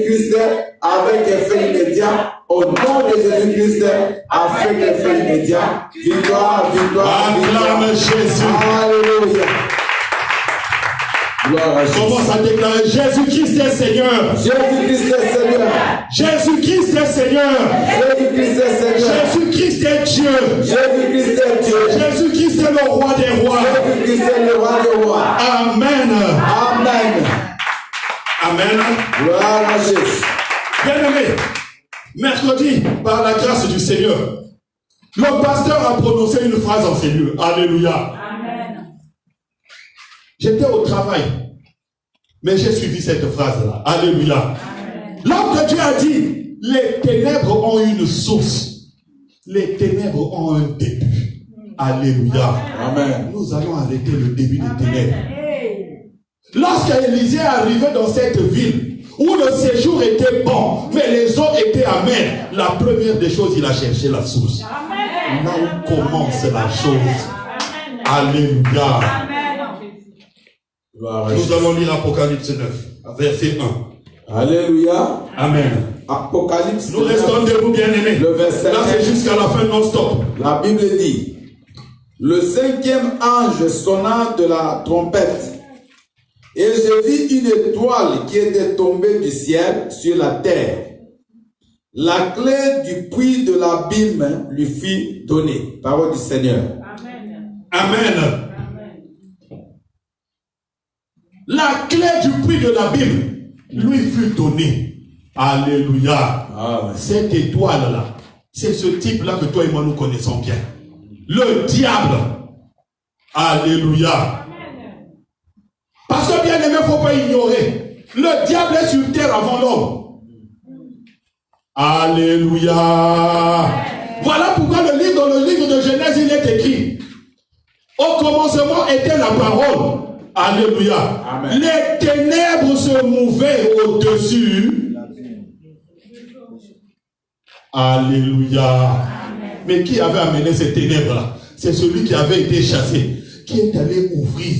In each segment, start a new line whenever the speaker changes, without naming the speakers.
Jésus-Christ, avec effet immédiat. Au nom de Jésus-Christ, avec effet immédiat. Victoire, victoire, victoire.
Acclame Jésus.
Alléluia.
Commence à déclarer Jésus-Christ est Seigneur.
Jésus-Christ est Seigneur.
Jésus-Christ est Seigneur.
Jésus-Christ est Seigneur.
Jésus-Christ est Dieu.
Jésus-Christ est Dieu.
Jésus-Christ est le roi des rois.
Jésus-Christ est le roi des rois.
Amen.
Amen.
Amen.
Gloire à Jésus.
Bien-aimé, mercredi, par la grâce du Seigneur, le pasteur a prononcé une phrase en ces lieux. Alléluia. J'étais au travail, mais j'ai suivi cette phrase-là. Alléluia. L'homme de Dieu a dit, les ténèbres ont une source. Les ténèbres ont un début. Alléluia.
Amen.
Nous allons arrêter le début des ténèbres. Lorsqu'Élisée est arrivé dans cette ville, où le séjour était bon, mais les eaux étaient amères, la première des choses, il a cherché la source. Là où commence la chose. Alléluia. Nous allons lire Apocalypse 9, verset 1.
Alléluia.
Amen.
Apocalypse.
Nous restons debout, bien-aimés.
Le verset.
Là, c'est jusqu'à la fin non-stop.
La Bible dit, le cinquième ange sonna de la trompette, et je vis une étoile qui était tombée du ciel sur la terre. La clé du puits de l'abîme lui fut donnée. Parole du Seigneur.
Amen. La clé du puits de l'abîme lui fut donnée. Alléluia. Cette étoile-là, c'est ce type-là que toi et moi nous connaissons bien. Le diable. Alléluia. Parce que bien aimé, il ne faut pas ignorer. Le diable est sur terre avant l'homme. Alléluia. Voilà pourquoi dans le livre de Genèse, il est écrit. Au commencement était la parole. Alléluia. Amen. Les ténèbres se mouvaient au-dessus. Alléluia. Amen. Mais qui avait amené ces ténèbres-là? C'est celui qui avait été chassé, qui est allé ouvrir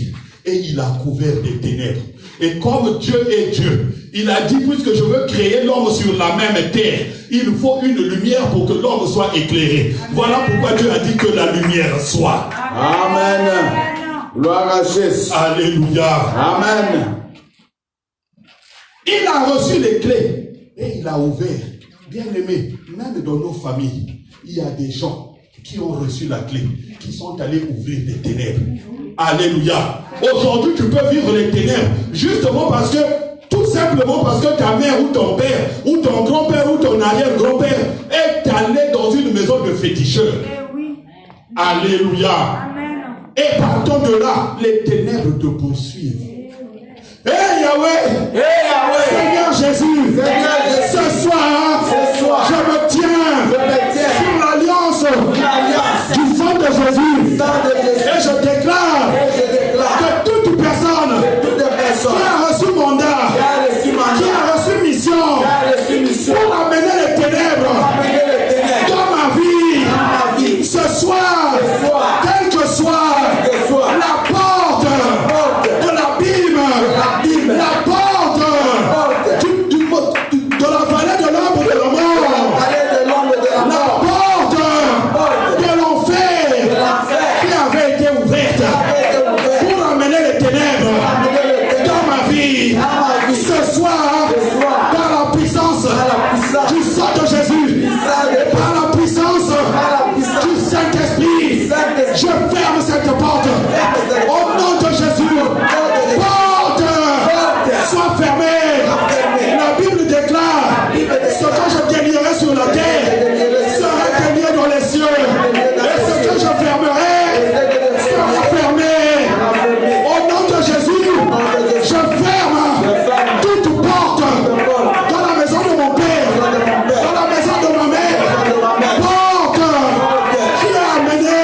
et il a couvert des ténèbres. Et comme Dieu est Dieu, il a dit, puisque je veux créer l'homme sur la même terre, il faut une lumière pour que l'homme soit éclairé. Voilà pourquoi Dieu a dit que la lumière soit.
Amen. Gloire à Jésus.
Alléluia.
Amen.
Il a reçu les clés et il a ouvert. Bien aimé, même dans nos familles, il y a des gens qui ont reçu la clé, qui sont allés ouvrir des ténèbres. Alléluia. Aujourd'hui, tu peux vivre les ténèbres justement parce que, tout simplement parce que ta mère ou ton père, ou ton grand-père ou ton arrière-grand-père est allé dans une maison de féticheurs. Alléluia. Et partant de là, les ténèbres te poursuivent. Hey Yahweh!
Hey Yahweh!
Seigneur Jésus!
Seigneur Jésus!
Ce soir, je me tiens sur l'alliance du sang de Jésus. Et je déclare que toute personne qui a reçu mandat, qui a reçu mission pour amener les ténèbres dans ma vie, ce soir, quelle que soit la porte de l'abîme, la porte de la vallée de l'ombre de la mort, la porte de l'enfer qui avait été ouverte pour amener les ténèbres dans ma vie, ce soir, par la puissance du sang de Jésus, et par la puissance du Saint-Esprit, je ferme cette porte au nom de Jésus. Porte soit fermée. La Bible déclare ce que je délierai sur la terre sera délié dans les cieux, et ce que je fermerai sera fermé. Au nom de Jésus, je ferme toute porte dans la maison de mon père, dans la maison de ma mère, porte qui a amené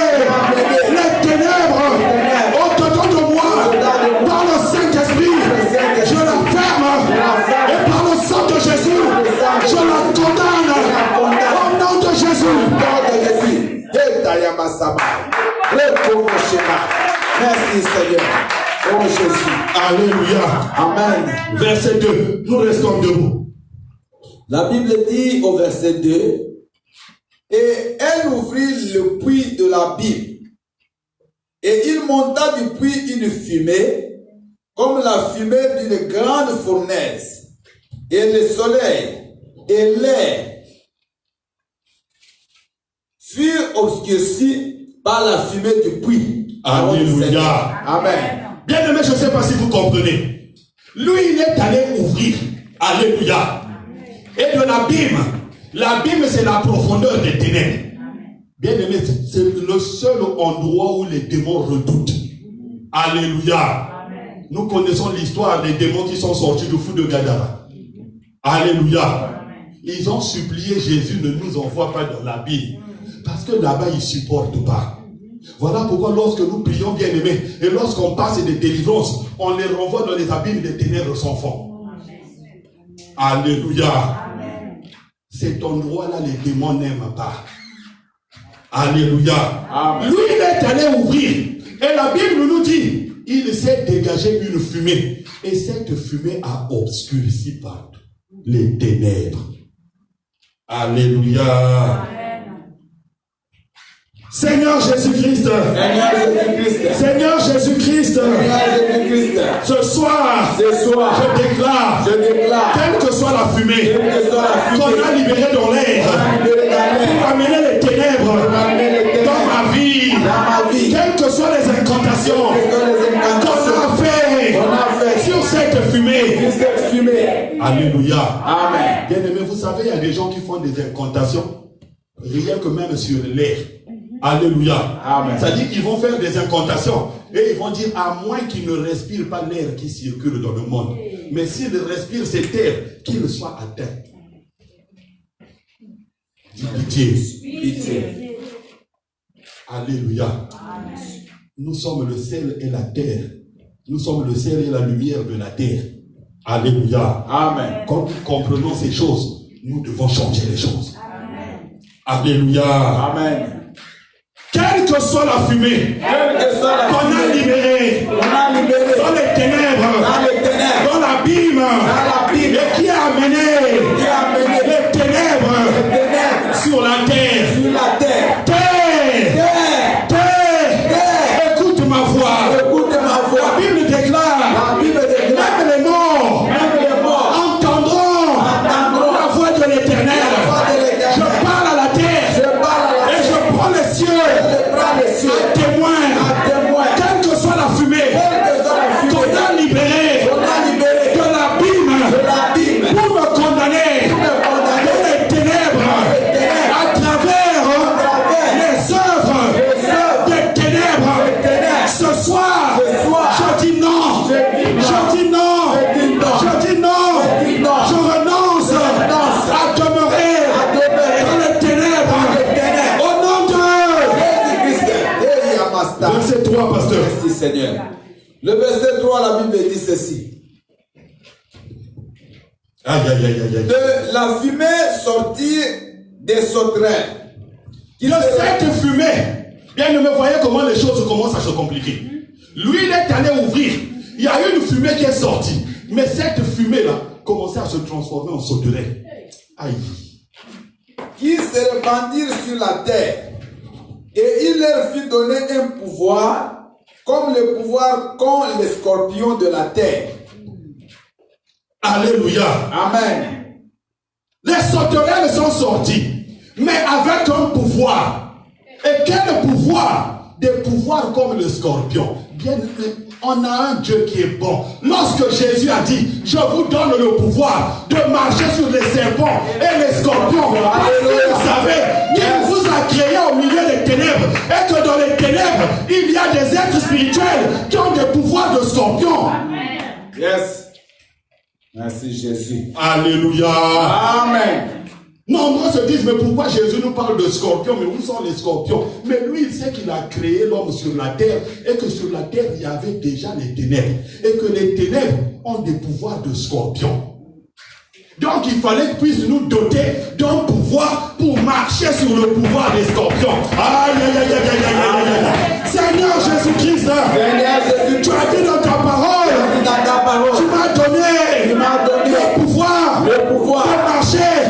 les ténèbres au-dedans de moi par le Saint-Esprit. Je la ferme et par le sang de Jésus, je la condamne au nom de Jésus.
Merci Seigneur. Oh Jésus.
Alléluia.
Amen.
Verset 2. Nous restons debout.
La Bible dit au verset 2, et elle ouvrit le puits de l'abîme, et il monta du puits une fumée, comme la fumée d'une grande fournaise, et le soleil et l'air furent obscurcis par la fumée du puits.
Alléluia.
Amen.
Bien aimé, je ne sais pas si vous comprenez. Lui, il est allé ouvrir. Alléluia. Et de l'abîme, c'est la profondeur des ténèbres. Bien aimé, c'est le seul endroit où les démons redoutent. Alléluia. Nous connaissons l'histoire des démons qui sont sortis du fou de Gadara. Alléluia. Ils ont supplié Jésus, ne nous envoie pas dans l'abîme. Parce que là-bas, ils ne supportent pas. Voilà pourquoi lorsque nous prions, bien aimés, et lorsqu'on passe des délivrances, on les renvoie dans les abîmes des ténèbres sans fond. Alléluia. Cet endroit-là, les démons n'aiment pas. Alléluia. Amen. Lui, il est allé ouvrir. Et la Bible nous dit, il s'est dégagé une fumée. Et cette fumée a obscurci par les ténèbres. Alléluia. Amen. Seigneur Jésus-Christ. Seigneur Jésus-Christ. Ce soir, je déclare, quelle que soit la fumée qu'on a libérée dans l'air pour amener les ténèbres dans ma vie, quelles que soient les incantations qu'on a fait sur cette fumée. Alléluia. Amen. Bien aimé, vous savez, il y a des gens qui font des incantations rien que même sur l'air. Alléluia. C'est-à-dire qu'ils vont faire des incantations et ils vont dire à moins qu'ils ne respirent pas l'air qui circule dans le monde. Mais s'ils respirent cet air, qu'il soit atteint. Pitié. Alléluia. Amen. Nous sommes le ciel et la terre. Nous sommes le ciel et la lumière de la terre. Alléluia. Amen. Quand nous comprenons ces choses, nous devons changer les choses. Amen. Alléluia. Amen. Quelle que soit la fumée qu'on a libérée dans les ténèbres, dans l'abîme, et qui a amené les ténèbres sur la terre. Terre, écoute ma voix. La Bible déclare, même les morts entendront la voix de l'Éternel. Je parle à la terre et je prends les cieux. Un témoin, quelle que soit la fumée qu'on a libérée de l'abîme pour me condamner dans les ténèbres à travers les œuvres des ténèbres. Ce soir, je dis non, je dis non, je dis non, je renonce à demeurer dans les ténèbres au nom de Verset 3, pasteur. Merci Seigneur. Le verset 3, la Bible dit ceci. De la fumée sortit des sauterelles. De cette fumée, bien ne me voyez comment les choses commencent à se compliquer. Lui, il est allé ouvrir. Il y a une fumée qui est sortie. Mais cette fumée-là commençait à se transformer en sauterelle. Aïe. Qui se répandirent sur la terre. Et il leur fit donner un pouvoir, comme le pouvoir qu'ont les scorpions de la terre. Alléluia. Amen. Les sauterelles sont sorties, mais avec un pouvoir. Et quel pouvoir? Des pouvoirs comme le scorpion. Bien, on a un Dieu qui est bon. Lorsque Jésus a dit, je vous donne le pouvoir de marcher sur les serpents et les scorpions. Parce que vous savez qu'il vous a créé au milieu des ténèbres. Et que dans les ténèbres, il y a des êtres spirituels qui ont des pouvoirs de scorpion. Amen. Yes. Merci Jésus. Alléluia. Amen. Nombreux se disent, mais pourquoi Jésus nous parle de scorpions? Mais où sont les scorpions? Mais lui, il sait qu'il a créé l'homme sur la terre et que sur la terre, il y avait déjà les ténèbres. Et que les ténèbres ont des pouvoirs de scorpions. Donc, il fallait qu'il puisse nous doter d'un pouvoir pour marcher sur le pouvoir des scorpions. Aïe, aïe, aïe, aïe, aïe, aïe, aïe, aïe. Seigneur Jésus-Christ, tu as dit dans ta parole, tu m'as donné le pouvoir de marcher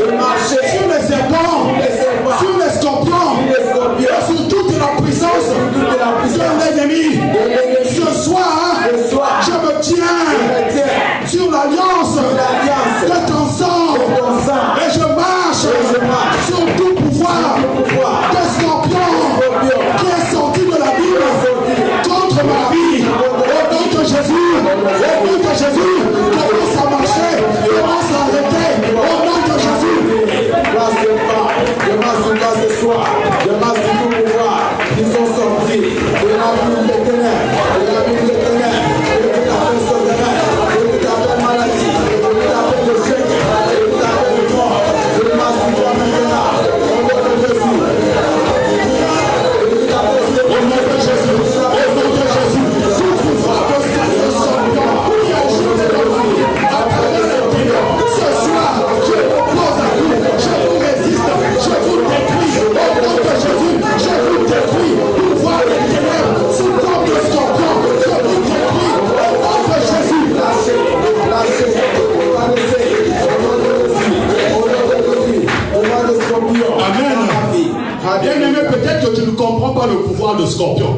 Bien-aimé, peut-être que tu ne comprends pas le pouvoir de scorpion.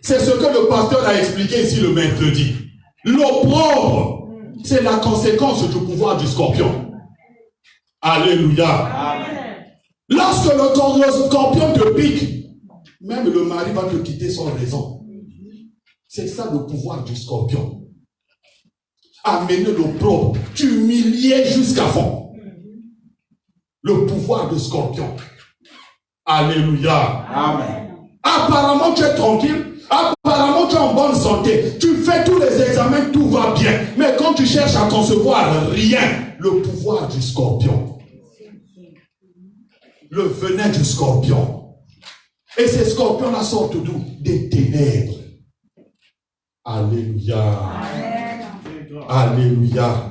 C'est ce que le pasteur a expliqué ici le mercredi. L'opprobre, c'est la conséquence du pouvoir du scorpion. Alléluia.
Amen.
Lorsque le scorpion te pique, même le mari va te quitter sans raison. C'est ça le pouvoir du scorpion. Amener l'opprobre, t'humilier jusqu'à fond. Le pouvoir du scorpion. Alléluia.
Amen.
Apparemment, tu es tranquille. Apparemment, tu es en bonne santé. Tu fais tous les examens, tout va bien. Mais quand tu cherches à concevoir rien, le pouvoir du scorpion. Le venin du scorpion. Et ces scorpions-là sortent d'où? Des ténèbres. Alléluia. Alléluia.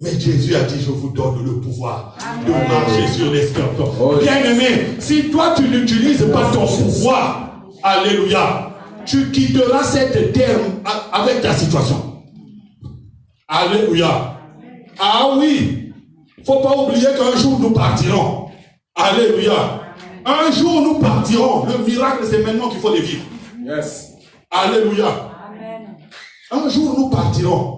Mais Jésus a dit, je vous donne le pouvoir de marcher sur les scorpions.
Oh,
Bien-aimé, si toi tu n'utilises pas ton pouvoir, alléluia, tu quitteras cette terre avec ta situation. Alléluia. Ah oui, faut pas oublier qu'un jour nous partirons. Alléluia. Un jour nous partirons. Le miracle, c'est maintenant qu'il faut le vivre.
Yes.
Alléluia. Un jour nous partirons.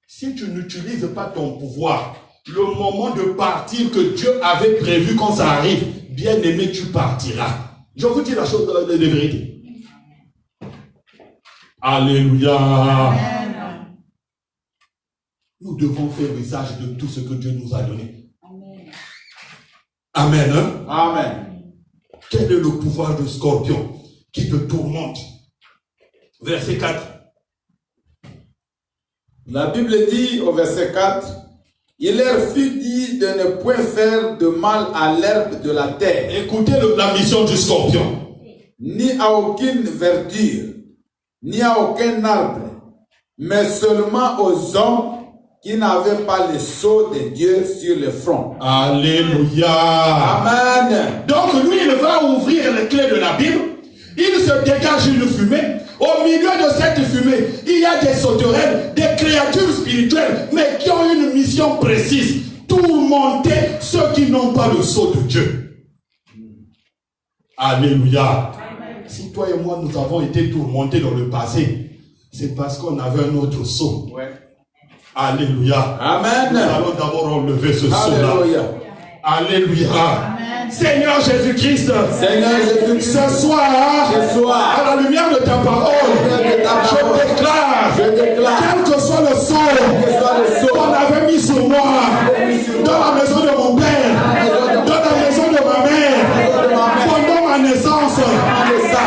Si tu n'utilises pas ton pouvoir, le moment de partir que Dieu avait prévu quand ça arrive, bien aimé, tu partiras. Je vous dis la chose de vérité. Alléluia. Amen. Nous devons faire usage de tout ce que Dieu nous a donné. Amen. Amen. Hein?
Amen.
Quel est le pouvoir du scorpion qui te tourmente? Verset 4.
La Bible dit au verset 4, il leur fut dit de ne point faire de mal à l'herbe de la terre.
Écoutez la mission du scorpion.
Ni à aucune verdure, ni à aucun arbre, mais seulement aux hommes qui n'avaient pas le sceau de Dieu sur le front.
Alléluia.
Amen.
Donc lui, il va ouvrir les clés de la Bible. Il se dégage une fumée. Au milieu de cette fumée, il y a des sauterelles, des créatures spirituelles, mais qui ont une mission précise. Tourmenter ceux qui n'ont pas le sceau de Dieu. Alléluia. Amen. Si toi et moi, nous avons été tourmentés dans le passé, c'est parce qu'on avait un autre sceau.
Ouais.
Alléluia.
Amen.
Nous allons d'abord enlever ce sceau-là.
Alléluia.
Alléluia. Amen. Seigneur Jésus-Christ, ce soir, à la lumière de ta parole, je déclare, quel que soit le sceau qu'on avait mis sur moi, dans la maison de mon père, dans la maison de ma mère, pendant ma naissance,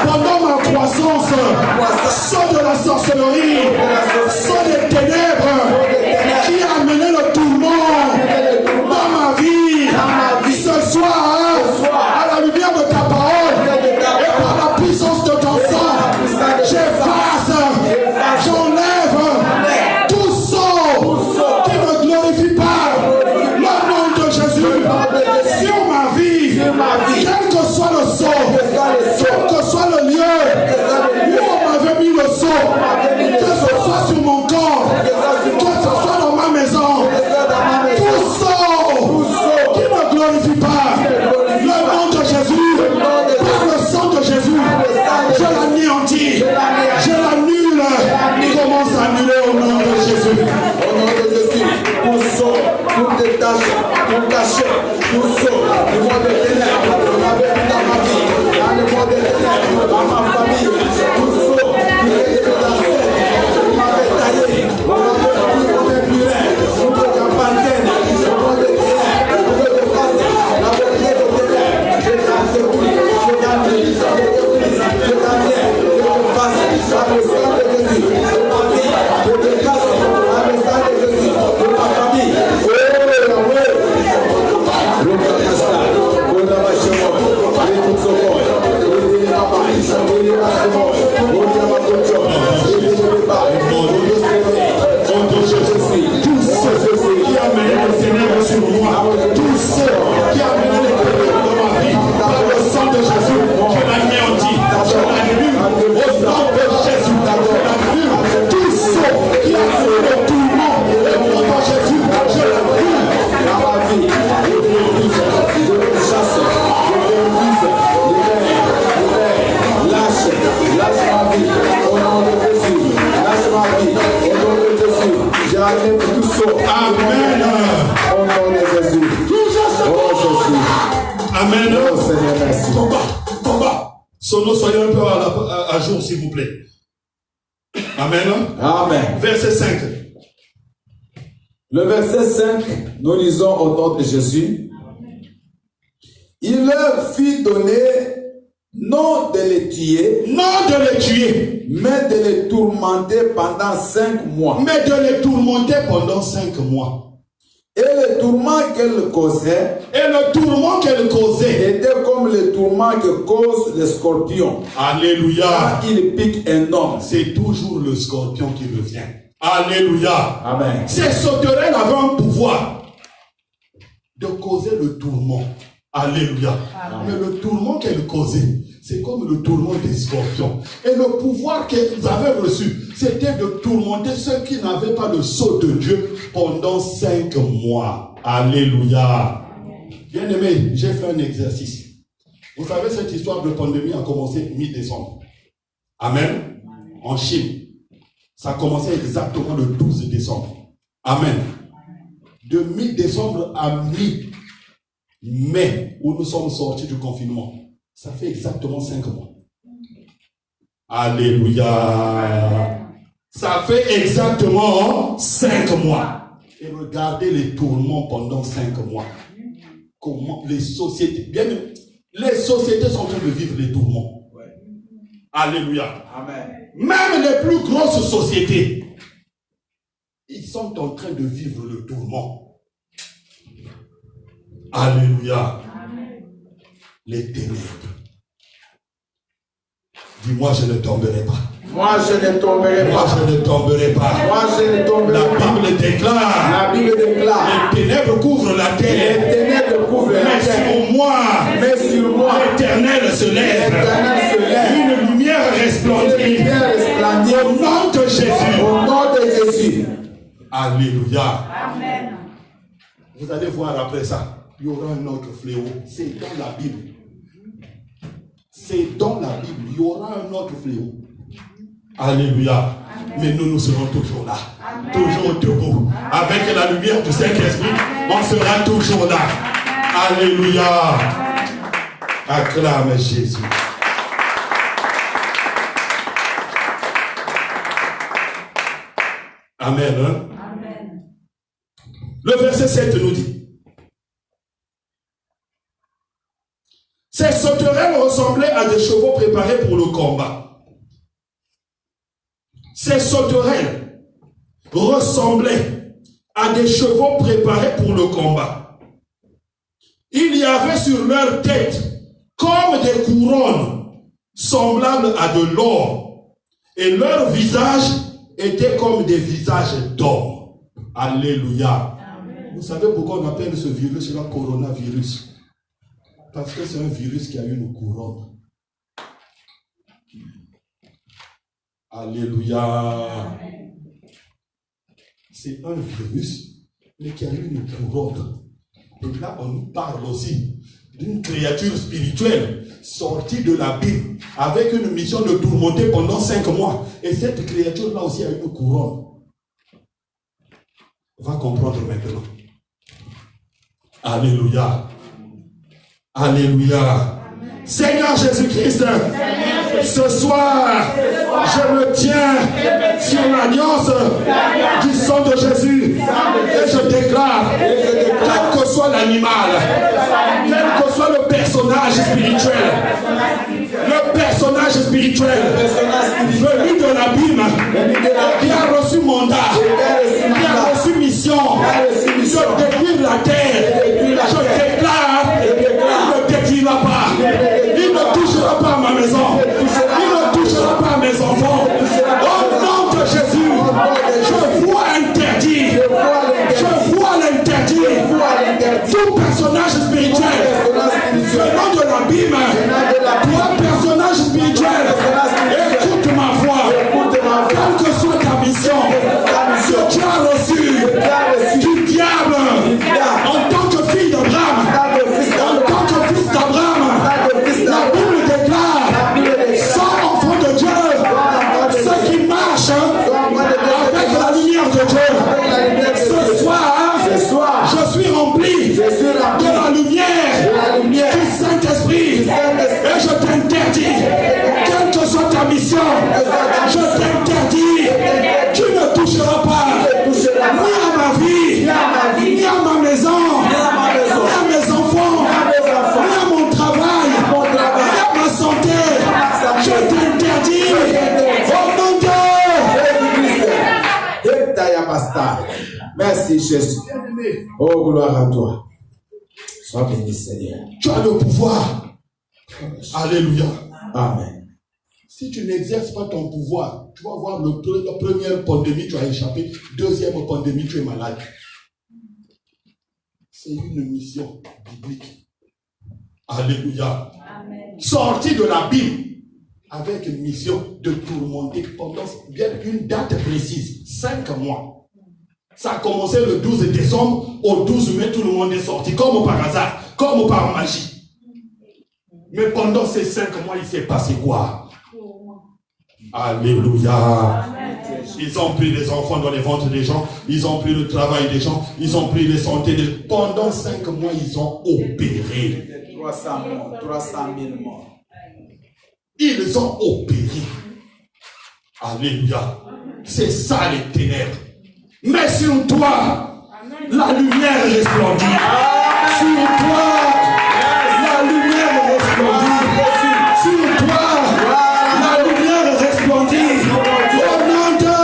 pendant ma croissance, sceau de la sorcellerie, sceau des ténèbres, qui a amené le tourment dans ma vie, ce soir, à la lumière de ta parole et par la puissance de ton sang, j'efface, j'enlève tout sceau qui ne glorifie pas le nom de Jésus sur ma vie, quel que soit le sceau, quel que soit le lieu où on m'avait mis le sceau, que ce soit sur mon corps, que ce soit dans ma maison, tout sceau qui ne glorifie pas le nom de Jésus, par le sang de Jésus, je l'anéantis, je l'annule. Commence à annuler au nom de Jésus.
Au nom de Jésus, tout sceau, tout détaché, tout caché, tout sceau, du monde de ténèbres, dans ma vie, dans le monde de ténèbres, dans ma famille, tout sceau, qui est de la scène, qui m'avait taillé, au nom de Dieu, au nom de Dieu, au nom de Campantène, au nom de ténèbres, au nom de face, la volonté de ténèbres, je t'enseignis, je t'enseignis, je t'enseignis, je te fasse, la puissance de Jésus, de ma vie, je te casse, la puissance de Jésus, de ma famille.
Tous ceux qui amènent le ténèbres sur moi, tous ceux qui amènent les ténèbres dans ma vie, par le sang de Jésus, je l'anéantis, je l'annule, au nom de Jésus, je l'annule. Tous ceux qui amènent le tourment, au nom de Jésus, je l'annule. Sono, soyez un peu à jour, s'il vous plaît. Amen.
Amen.
Verset 5.
Le verset 5, nous lisons au nom de Jésus. Il leur fit donner non de les tuer, mais de les tourmenter pendant 5 mois. Et le tourment qu'elle causait, était comme le tourment que cause le scorpion.
Alléluia.
Quand il pique un homme.
C'est toujours le scorpion qui revient. Alléluia.
Amen.
Ces sauterelles avaient un pouvoir de causer le tourment. Alléluia. Amen. Mais le tourment qu'elle causait, c'est comme le tourment des scorpions. Et le pouvoir qu'ils avaient reçu, c'était de tourmenter ceux qui n'avaient pas le sceau de Dieu pendant 5 mois. Alléluia. Bien aimé, j'ai fait un exercice. Vous savez, cette histoire de pandémie a commencé mi-décembre. Amen. En Chine. Ça a commencé exactement le 12 décembre. Amen. De mi-décembre à mi-mai, où nous sommes sortis du confinement, ça fait exactement 5 mois. Alléluia. Ça fait exactement 5 mois. Et regardez les tourments pendant 5 mois. Comment les sociétés, les sociétés sont en train de vivre les tourments. Alléluia. Amen. Même les plus grosses sociétés, ils sont en train de vivre le tourment. Alléluia. Amen. Les ténèbres. Dis-moi, je ne tomberai pas.
Moi, je ne tomberai pas.
Moi, je ne tomberai pas.
Moi, je ne tomberai pas.
La Bible déclare.
La Bible déclare.
Les ténèbres couvrent la terre.
Les ténèbres couvrent la terre.
Mais sur moi, l'Éternel se lève.
L'Éternel se lève.
Une lumière resplendit. Au nom de Jésus.
Au nom de Jésus.
Alléluia. Amen. Vous allez voir après ça, il y aura un autre fléau. C'est dans la Bible. C'est dans la Bible. Il y aura un autre fléau. Alléluia. Amen. Mais nous serons toujours là. Amen. Toujours debout. Amen. Avec la lumière du Saint-Esprit, on sera toujours là. Amen. Alléluia. Amen. Acclame Jésus. Amen. Hein? Amen. Le verset 7 nous dit: ces sauterelles ressemblaient à des chevaux préparés pour le combat. Ces sauterelles ressemblaient à des chevaux préparés pour le combat. Il y avait sur leur tête comme des couronnes semblables à de l'or, et leur visage était comme des visages d'hommes. Alléluia. Amen. Vous savez pourquoi on appelle ce virus le coronavirus? Parce que c'est un virus qui a une couronne. Alléluia. C'est un virus, mais qui a une couronne. Et là, on nous parle aussi d'une créature spirituelle sortie de la Bible avec une mission de tourmenter pendant 5 mois. Et cette créature-là aussi a une couronne. On va comprendre maintenant. Alléluia. Alléluia. Seigneur Jésus-Christ, ce soir, je me tiens sur l'alliance du sang de Jésus et je déclare, quel que soit l'animal, quel que soit le personnage spirituel, venu de l'abîme, qui a reçu mandat, qui a reçu mission de détruire la terre, je déclare, il ne détruira pas. Il ne touchera pas à ma maison. Il ne touchera pas à mes enfants. Au nom de Jésus, je vois interdit. Je vois l'interdit. Tout personnage spirituel venant de l'abîme, toi personnage spirituel, écoute ma voix. Quelle que soit ta mission, que tu as reçu du diable en tant que fille d'Abraham, en tant que fils d'Abraham, la Bible déclare, sans enfant de Dieu, ceux qui marchent avec la lumière de Dieu. Ce soir, je suis rempli de la lumière du Saint-Esprit et je t'interdis mission. Je t'interdis. Tu ne toucheras pas ni à ma vie, ni à ma maison, ni à mes enfants, ni à mon travail, ni à ma santé. Je t'interdis. Au nom de
Merci Jésus. Oh, gloire à toi. Sois béni, Seigneur.
Tu as le pouvoir. Alléluia.
Amen.
Si tu n'exerces pas ton pouvoir, tu vas voir la première pandémie, tu as échappé. Deuxième pandémie, tu es malade. C'est une mission biblique. Alléluia. Amen. Sorti de la Bible avec une mission de tourmenter pendant une date précise, 5 mois. Ça a commencé le 12 décembre, au 12 mai, tout le monde est sorti, comme par hasard, comme par magie. Mais pendant ces 5 mois, il s'est passé quoi? Alléluia. Amen. Ils ont pris les enfants dans les ventres des gens, ils ont pris le travail des gens, ils ont pris les santé des gens. Pendant 5 mois, ils ont opéré.
300 000 morts.
Ils ont opéré. Alléluia. C'est ça les ténèbres. Mais sur toi, la lumière resplendit. Sur toi, la lumière resplendit. Sur toi, la lumière resplendit. Au nom de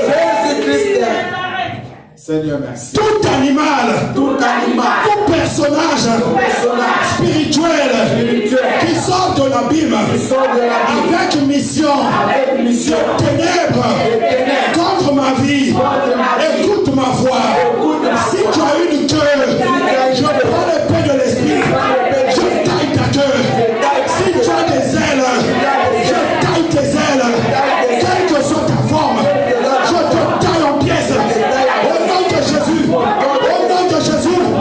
Jésus-Christ. Seigneur, merci.
Tout animal, tout personnage spirituel qui sort de l'abîme avec mission de ténèbres contre ma vie, écoute ma voix. Si tu as une queue, je prends l'épée de l'esprit, je taille ta queue. Si tu as des ailes, je taille tes ailes. Quelle que soit ta forme, je te taille en pièces. Au nom de Jésus, au nom de Jésus, au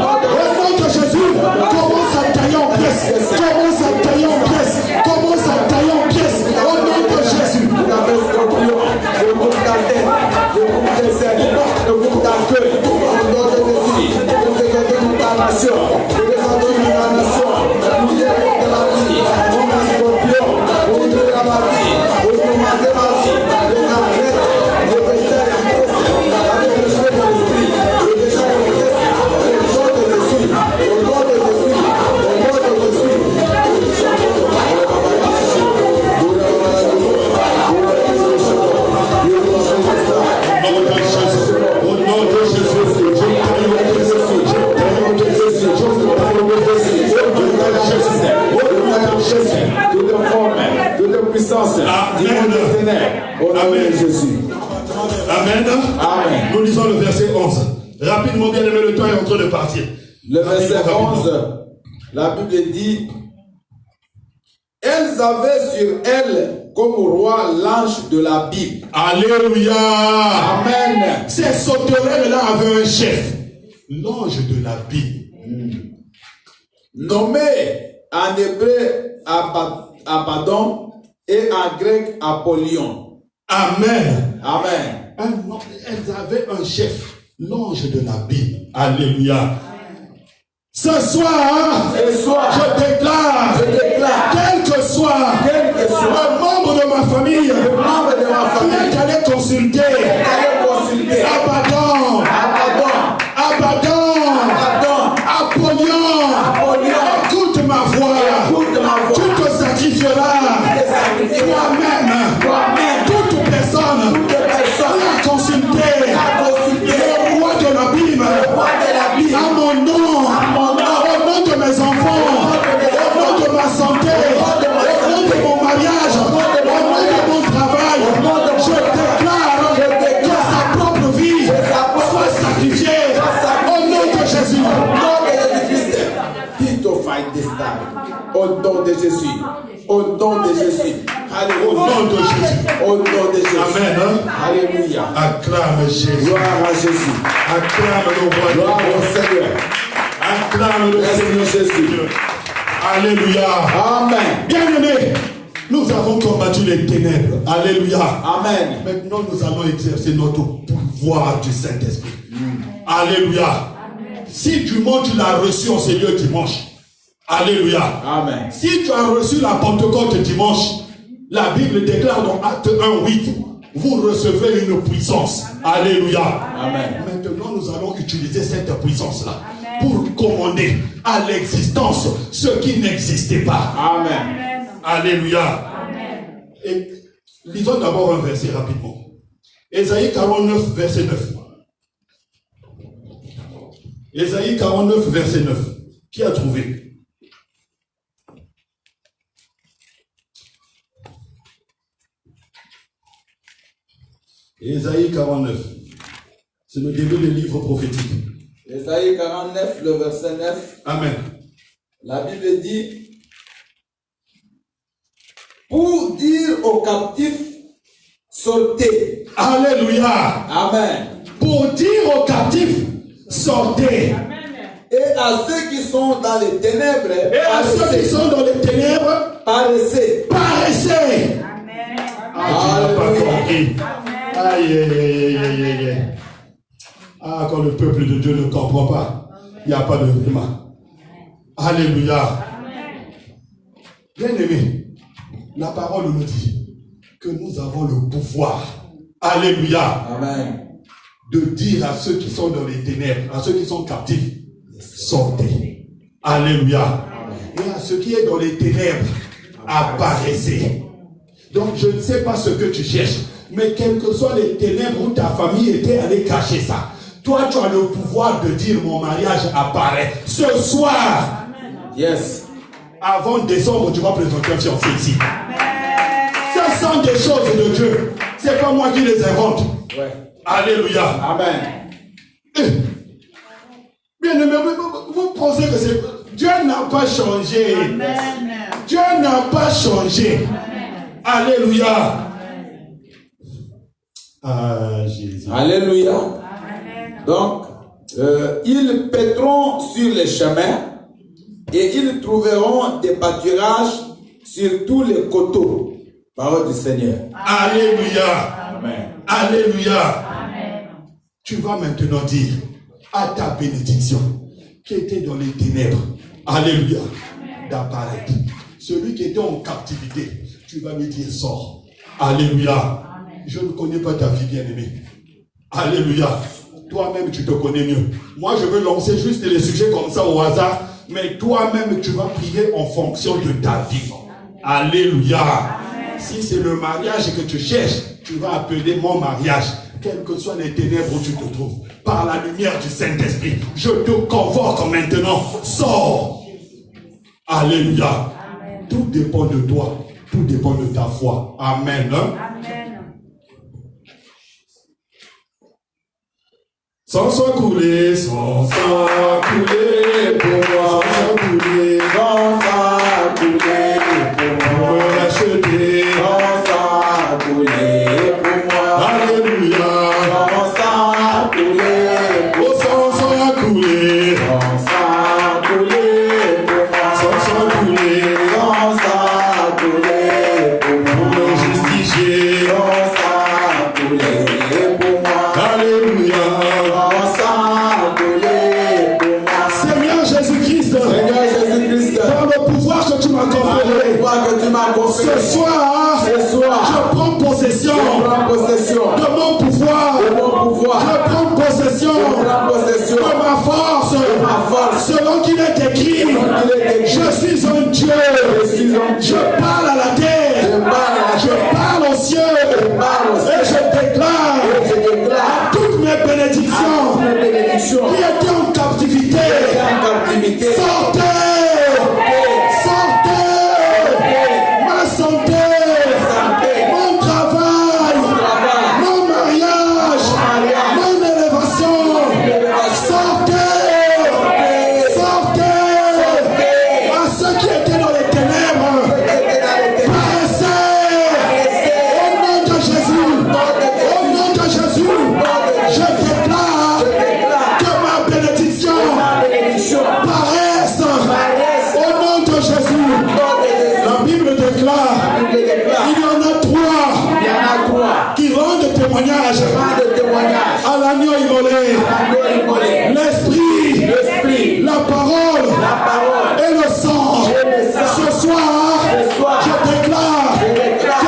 nom de Jésus, commence à tailler en pièces. Commence à tailler en pièces. Commence à tailler en pièces. Au nom de Jésus.
Je coupe ta tête, je coupe tes ailes, je coupe ta queue. Au nom de Jésus, je te ta nation, je te ta nation. Nous gérons de la vie, on a scorpion, on ouvre ma vie, on commande ma vie, je t'arrête, je te taille en pièces, avec le cheveu de l'esprit, je te taille en pièces, au nom de Jésus, au nom de Jésus, au nom de Jésus.
Au nom de Jésus,
toute puissance, Amen. Jésus.
Amen.
Amen.
Nous lisons le verset 11. Rapidement, bien aimé, le temps est en train de partir.
Le verset 11, la Bible dit: elles avaient sur elles comme roi l'ange de la Bible.
Alléluia.
Amen.
Ces sauterelles-là avaient un chef, l'ange de la Bible.
Nommé en hébreu Abaddon et en grec Apollyon.
Amen.
Amen.
Elles avaient un chef, l'ange de la Bible. Alléluia. Ce soir, je déclare, quel que soit le membre de ma famille qui est allé consulter Abaddon, Apollyon, écoute ma voix, tu te sacrifieras toi-même, toute personne qui a consulté le roi de l'abîme à mon nom, au nom de mes enfants, au nom de ma santé, au nom de mon mariage, au nom de mon travail, je déclare que sa propre vie soit sacrifiée au nom de Jésus.
Au nom de Jésus. Au nom de Jésus. Alléluia.
Au nom de Jésus.
Au nom de Jésus.
Amen.
Alléluia.
Acclame Jésus.
Gloire à Jésus.
Acclame le roi.
Gloire au Seigneur.
Acclame le Seigneur
Jésus.
Alléluia.
Amen.
Bien-aimés, nous avons combattu les ténèbres. Alléluia.
Amen.
Maintenant, nous allons exercer notre pouvoir du Saint-Esprit. Alléluia. Si du monde tu l'as reçu en ce lieu dimanche. Alléluia.
Amen.
Si tu as reçu la Pentecôte dimanche, La Bible déclare dans Acte 1:8, vous recevez une puissance. Alléluia.
Amen.
Maintenant, nous allons utiliser cette puissance-là pour commander à l'existence ce qui n'existait pas.
Amen.
Alléluia.
Amen.
Et lisons d'abord un verset rapidement. Ésaïe 49, verset 9. Ésaïe 49, verset 9. Qui a trouvé? Ésaïe 49. C'est le début des livres prophétiques.
Ésaïe 49, le verset 9.
Amen.
La Bible dit, pour dire aux captifs, sortez.
Alléluia.
Amen.
Pour dire aux captifs, sortez.
Et à ceux qui sont dans les ténèbres,
Et à ceux qui sont dans les ténèbres,
paraissez.
paraissez.
Amen.
Ah, tu n'as pas compris. Aïe, aïe, aïe, aïe, aïe, aïe. Ah, quand le peuple de Dieu ne comprend pas, il n'y a pas de vraiment. Alléluia. Bien aimé, la parole nous dit que nous avons le pouvoir. Alléluia.
Amen.
De dire à ceux qui sont dans les ténèbres, à ceux qui sont captifs, sortez. Alléluia. Et à ceux qui sont dans les ténèbres, apparaissez. Donc je ne sais pas ce que tu cherches, mais quelles que soient les ténèbres où ta famille était allée cacher ça, toi tu as le pouvoir de dire mon mariage apparaît ce soir.
Yes.
Avant décembre, tu vas présenter un fiancé ici. Ce sont des choses de Dieu. C'est pas moi qui les invente.
Ouais.
Alléluia.
Amen.
Bien aimé, vous pensez que c'est... Dieu n'a pas changé. Dieu n'a pas changé. Alléluia. Ah, Jésus.
Alléluia. Donc, ils paîtront sur les chemins et ils trouveront des pâturages sur tous les coteaux. Parole du Seigneur.
Alléluia.
Amen.
Alléluia. Tu vas maintenant dire à ta bénédiction qui était dans les ténèbres, alléluia, d'apparaître. Celui qui était en captivité, tu vas lui dire sors. Alléluia. Je ne connais pas ta vie, bien-aimée. Alléluia. Toi-même, tu te connais mieux. Moi, je veux lancer juste les sujets comme ça au hasard, mais toi-même, tu vas prier en fonction de ta vie. Alléluia. Si c'est le mariage que tu cherches, tu vas appeler mon mariage. Quelles que soient les ténèbres où tu te trouves, par la lumière du Saint-Esprit, je te convoque maintenant. Sors. Alléluia. Tout dépend de toi. Tout dépend de ta foi. Amen. Sans sang coulé, sans sang coulé pour moi, sans coulé,
Sans sang coulé pour
pour
moi.
me racheter.
Sans sang coulé pour moi.
Alléluia.
Sans sang coulé pour
Oh, sans sang coulé,
Sans sang coulé pour moi.
sans sang coulé,
Sans sang coulé pour
pour
moi.
me justifier.
Sans sang coulé pour moi.
Alléluia.
Sans sang coulé pour moi.
Seigneur Jésus-Christ,
Seigneur Jésus-Christ,
par le pouvoir que tu m'as
par le
conféré,
pouvoir que tu m'as conféré,
ce soir,
ce soir,
je prends possession
je prends possession
de mon pouvoir.
de mon pouvoir,
Je prends possession
je prends possession
de ma force.
ma force.
Selon qu'il est écrit,
Selon qu'il est écrit,
je suis un Dieu.
je suis un Dieu.
Je parle à la terre.
Je parle à la
Je
terre.
parle aux cieux.
parle aux
Et je déclare
Et je déclare
toutes mes bénédictions
toutes mes bénédictions
qui étaient en captivité.
en captivité.
Sortez. Sortez. Ma santé. Mon travail. Mon mariage. Mon élévation. Sortez. Sortez. À ceux qui étaient dans les ténèbres. Paraissez. Au nom de Jésus. Au nom de Jésus. Je déclare que ma bénédiction paraisse. Au nom de Jésus. La Bible déclare, il y en a trois qui rendent témoignage à l'agneau immolé, l'esprit, la parole et le sang. Ce soir, je déclare que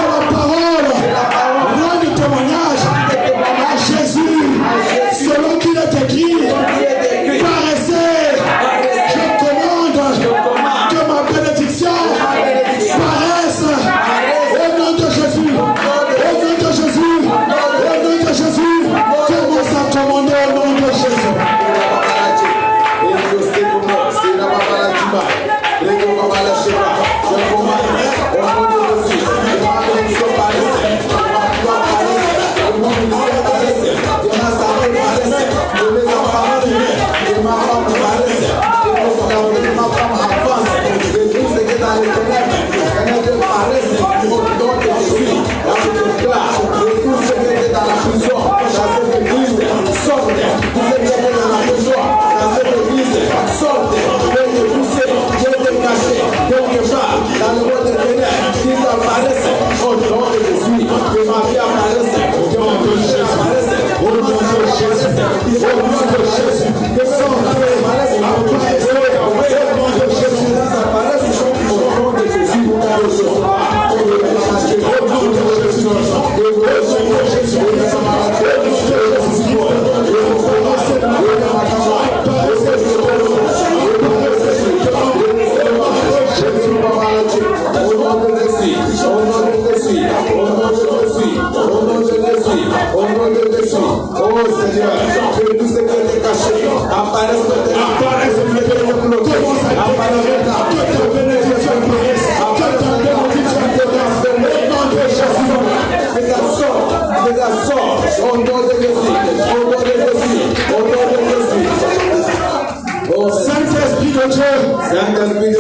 de Dieu,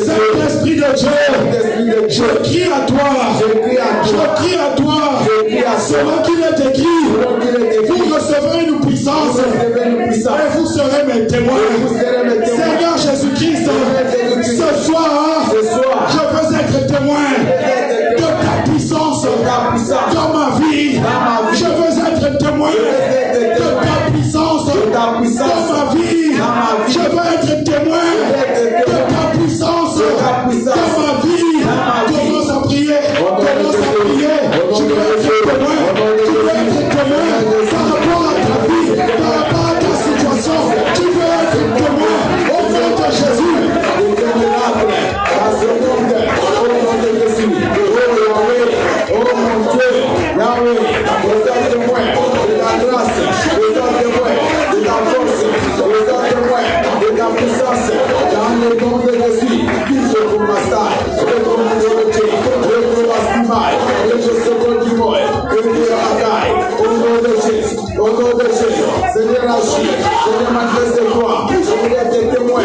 Saint-Esprit de Dieu, je crie à toi, selon qu'il est écrit, vous recevrez une puissance et vous serez mes témoins. Seigneur Jésus-Christ, ce soir, je veux être témoin de ta puissance dans ma vie. Je veux être témoin de ta puissance dans ma vie. Je veux être témoin de ta puissance dans ma vie. Commence à prier. Tu veux être témoin. Par rapport à ta vie, par rapport à ta situation. Tu veux être témoin au nom de Jésus.
Seigneur, agis, Seigneur, manifeste-toi. Je voulais être témoin de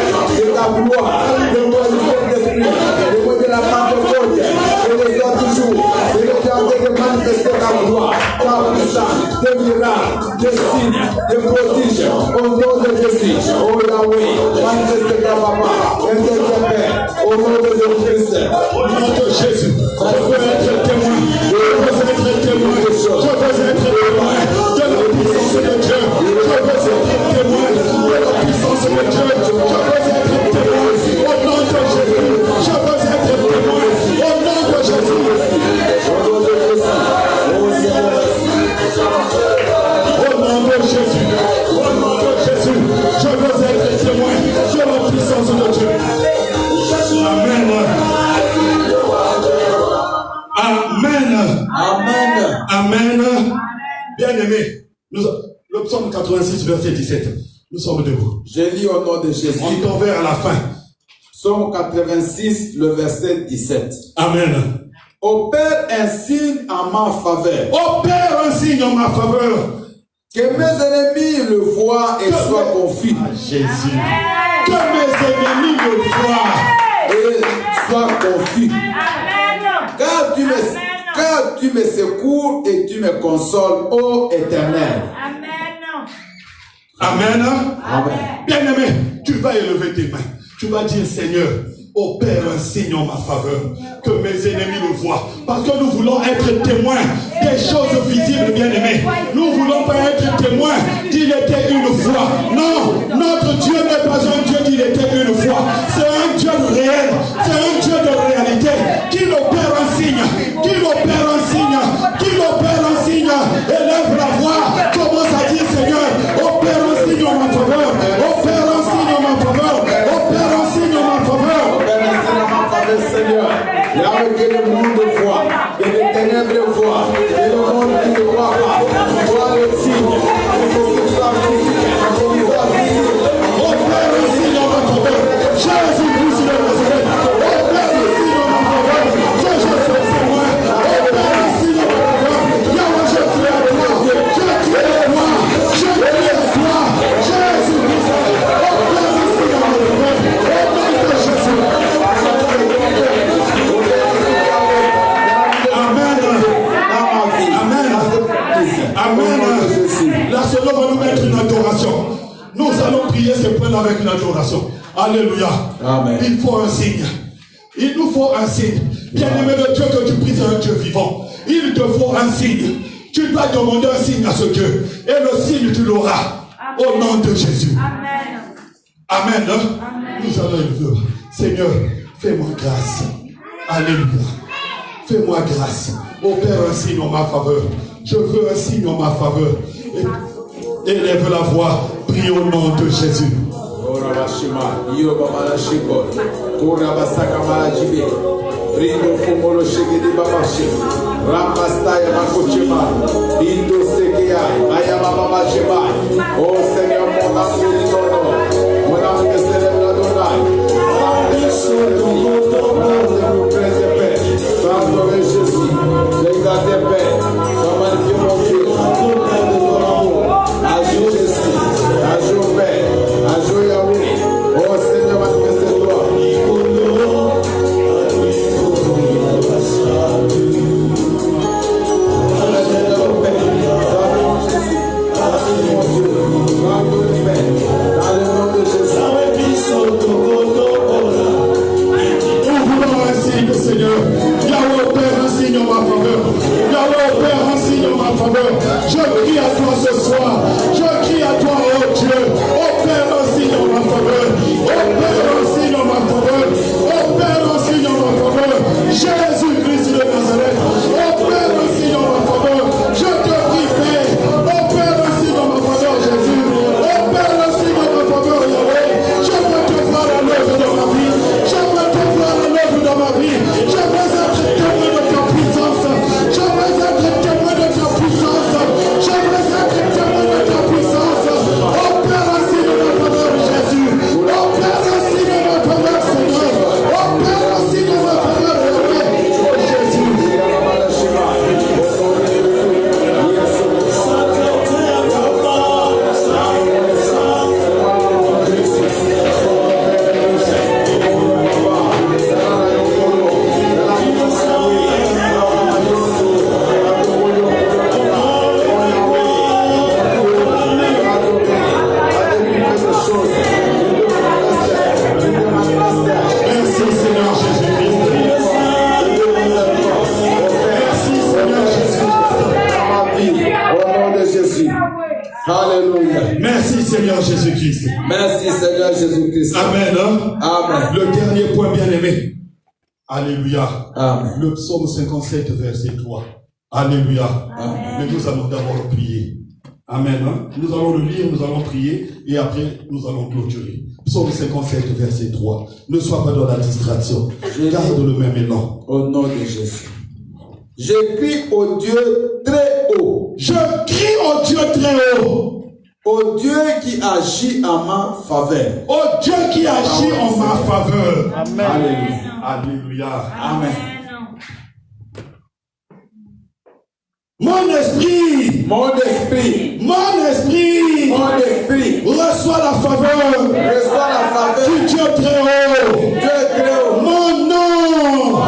ta gloire, témoin du Saint-Esprit, témoin de la Pentecôte. Je le sois toujours. Seigneur, tu as envie de manifester ta gloire, ta puissance, tes miracles, tes signes, tes prodiges. Au nom de Jésus, oh Yahweh, manifeste ta papa, interpelle, au nom de Jésus-Christ.
Au nom de Jésus, je veux être témoin. Je veux être témoin. Je veux être témoin de la puissance de Dieu. Je veux être témoin de la puissance de Dieu. Je veux être témoin au nom de Jésus. Je veux être témoin au nom de Jésus. Au nom de Jésus. Au nom de Jésus. Je veux être témoin de la puissance de Dieu. Amen. Amen.
Amen.
Amen. Bien-aimé, le psaume 86, verset 17. Nous sommes debout.
Je lis au nom de Jésus.
On tombe vers la fin.
Psaume 86, le verset 17.
Amen.
Opère un signe en ma faveur.
Opère un signe en ma faveur.
Que mes ennemis le voient et soient confus.
Jésus. Que mes ennemis le voient
et soient confus. Car tu me secours et tu me consoles, ô Éternel.
Amen.
Amen.
Bien-aimé, tu vas élever tes mains. Tu vas dire, Seigneur, opère un signe en ma faveur. Que mes ennemis le voient. Parce que nous voulons être témoins des choses visibles, bien-aimés. Nous ne voulons pas être témoins qu'il était une fois. Non, notre Dieu n'est pas un Dieu qu'il était une fois. C'est un Dieu réel. C'est un Dieu de réalité. Qu'il opère un signe. Qu'il opère un signe. Qu'il opère un signe. Élève la voix. Commence à dire, Seigneur, opère un signe en ma faveur. Opère un signe en ma faveur. Opère un signe en ma faveur.
Seigneur, là où que le monde voit, que les ténèbres voient, que le monde qui ne voit pas, voit le signe, que ce soit visible,
Opère un signe en ma faveur. Jésus-Christ de Nazareth. Opère un signe en ma faveur. Que je sois témoin. Opère un signe en ma faveur. Yahweh, je crie à toi. Je crie à toi. Je crie à toi. Jésus-Christ. Opère un signe en ma faveur. Au nom de Jésus. Amen. La Seigneur va nous mettre une adoration. Nous allons prier ce point avec une adoration. Alléluia.
Amen.
Il faut un signe. Il nous faut un signe. Bien-aimé de Dieu, que tu pries à un Dieu vivant. Il te faut un signe. Tu dois demander un signe à ce Dieu. Et le signe, tu l'auras. Au nom de Jésus.
Amen.
Amen. Nous allons élever. Seigneur, fais-moi grâce. Alléluia. Fais-moi grâce. Opère un signe en ma faveur. Je veux un signe en ma faveur. Élève la voix. Prie au nom de Jésus.
Oh Seigneur, mon âme bénit ton nom. Mon âme te célèbre l'Adonai. Jésus, l'exalt des Pères, sois magnifié mon Dieu, ajoute Jésus, ajoute Père, ajoute Yahweh, oh Seigneur, manifeste-toi, Jésus-Christ.
Amen. Hein?
Amen.
Le dernier point, bien aimé. Alléluia.
Amen.
Le psaume 57, verset 3. Alléluia.
Amen.
Mais nous allons d'abord prier. Amen. Hein? Nous allons le lire, nous allons prier et après nous allons clôturer. Psaume 57, verset 3. Ne sois pas dans la distraction. Garde le même élan.
Au nom de Jésus. Je crie au Dieu très haut.
Je crie au Dieu très haut.
Au Dieu qui agit en ma faveur.
Au Dieu qui agit en ma faveur.
Amen. Alléluia.
Alléluia.
Amen.
Mon esprit,
mon esprit,
mon esprit,
mon esprit,
reçois la faveur,
reçois la faveur
du Dieu très haut.
Dieu très haut.
Mon nom,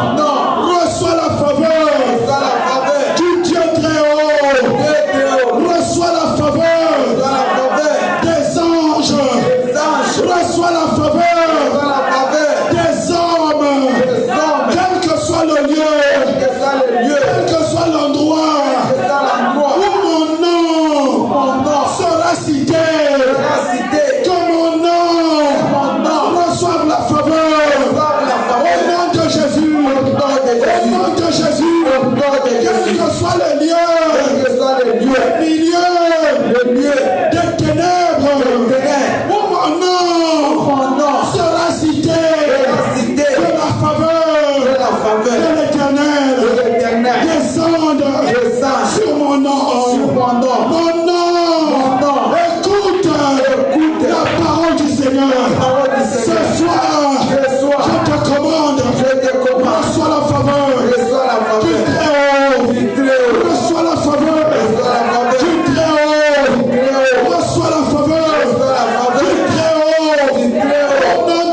reçois la faveur,
reçois la faveur
du Dieu très haut.
Dieu très haut.
Reçois la faveur,
reçois la faveur
des anges, reçois la faveur,
reçois la faveur
des hommes, quel que soit le lieu, quel que soit l'endroit où mon nom sera cité, que mon nom reçoive la faveur, au nom de Jésus, au nom de Jésus, quel que soit le lieu, le milieu des ténèbres, où mon nom sera cité, que la faveur de l'Éternel descende sur mon nom. Mon nom, écoute la parole du Seigneur. Ce soir, je te commande, reçois la faveur du très haut. Reçois la faveur du très haut. Reçois la faveur du très haut. Au nom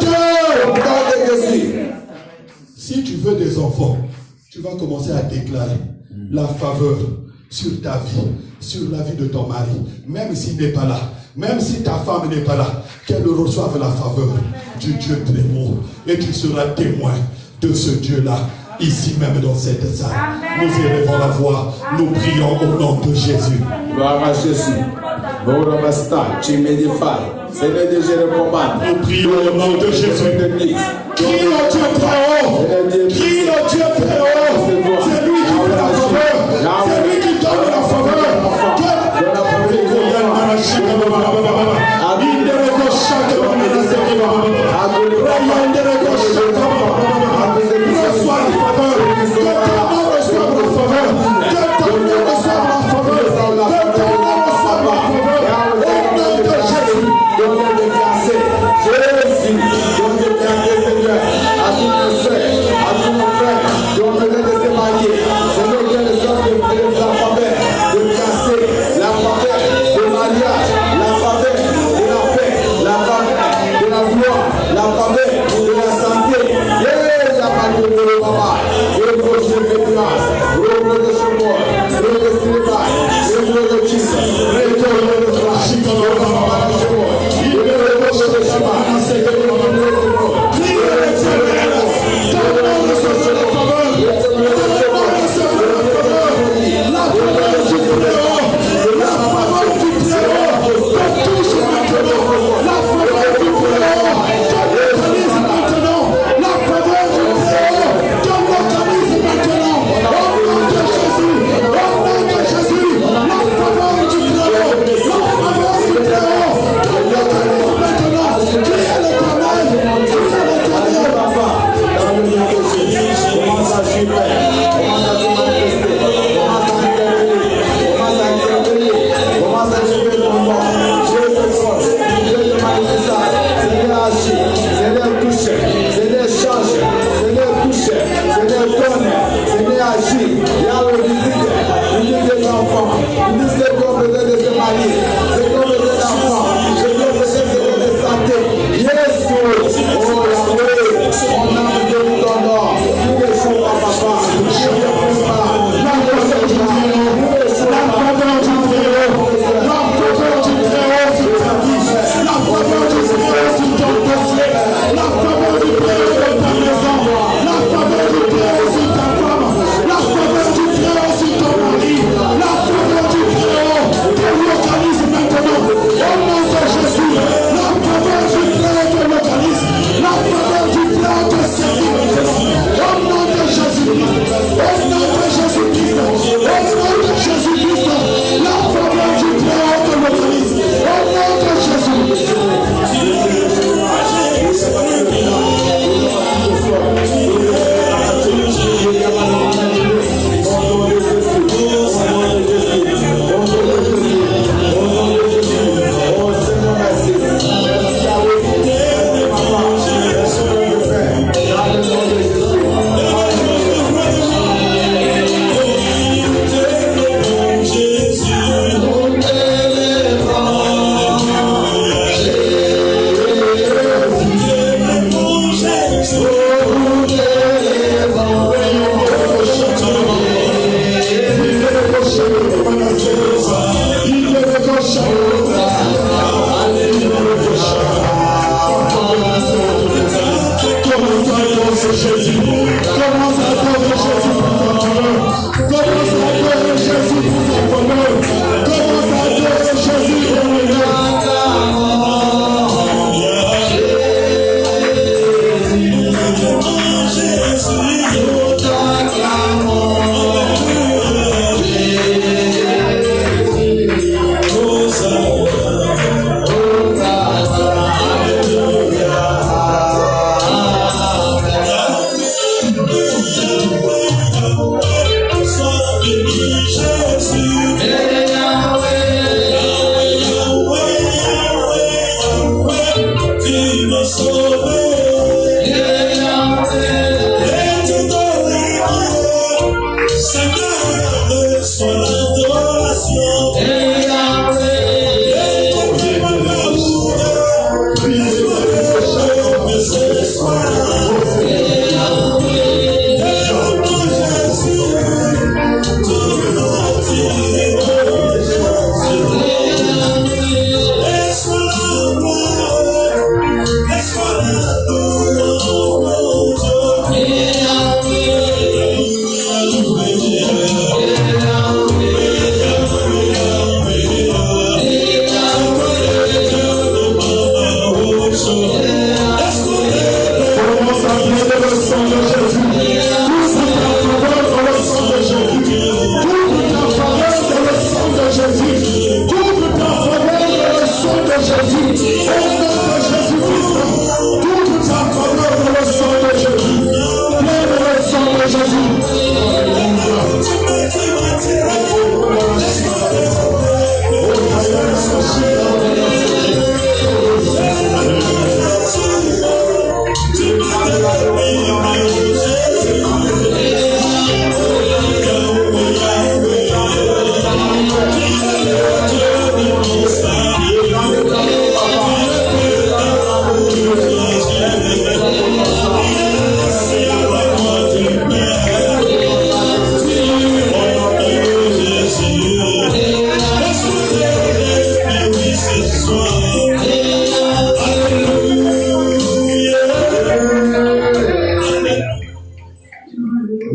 de Jésus. Si tu veux des enfants, tu vas commencer à déclarer la faveur sur ta vie, sur la vie de ton mari, même s'il n'est pas là, même si ta femme n'est pas là, qu'elle reçoive la faveur du Dieu très haut, et tu seras témoin de ce Dieu-là, ici même dans cette salle. Nous élevons la voix, nous prions au nom de Jésus.
Gloire à Jésus. Seigneur de Jérusalem,
nous prions au nom de Jésus. Crie au Dieu très haut, crie au Dieu très haut. C'est lui qui fait la faveur, c'est lui qui donne la faveur. Reçois la faveur, que ton nom reçoive la faveur, que ton nom reçoive la faveur, que ton nom reçoive la faveur, au nom de Jésus.
Jésus, donne de bienfaits, Seigneur, à tous nos soeurs, à tous nos frères, qui ont besoin de se marier. Seigneur, qu'il y ait le sort de la faveur, de casser, la faveur de mariage, la faveur de la paix, la faveur de la gloire, la faveur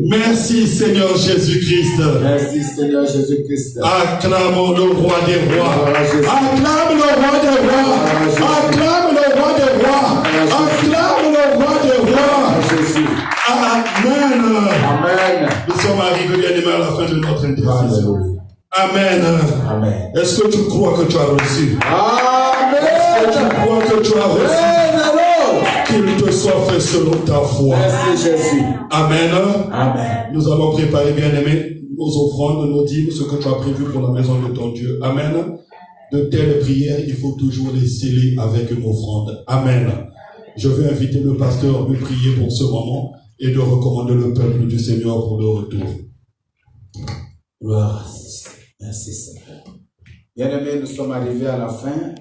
Merci Seigneur Jésus-Christ.
Merci Seigneur Jésus-Christ.
Acclamons le roi des rois. Acclame le roi des rois. Acclame le roi des rois. Acclame le roi des rois. Amen.
Amen.
Nous sommes arrivés bien aimés à la fin de notre intercession. Amen.
Amen.
Est-ce que tu crois que tu as reçu?
Amen.
Est-ce que tu crois que tu as reçu? Qu'il te soit fait selon ta foi.
Merci Jésus.
Amen.
Amen.
Nous allons préparer, bien-aimés, nos offrandes, nos dîmes, ce que tu as prévu pour la maison de ton Dieu. Amen. De telles prières, il faut toujours les sceller avec une offrande. Amen. Je vais inviter le pasteur à me prier pour ce moment et de recommander le peuple du Seigneur pour le retour.
Gloire. Merci Seigneur. Bien-aimés, nous sommes arrivés à la fin.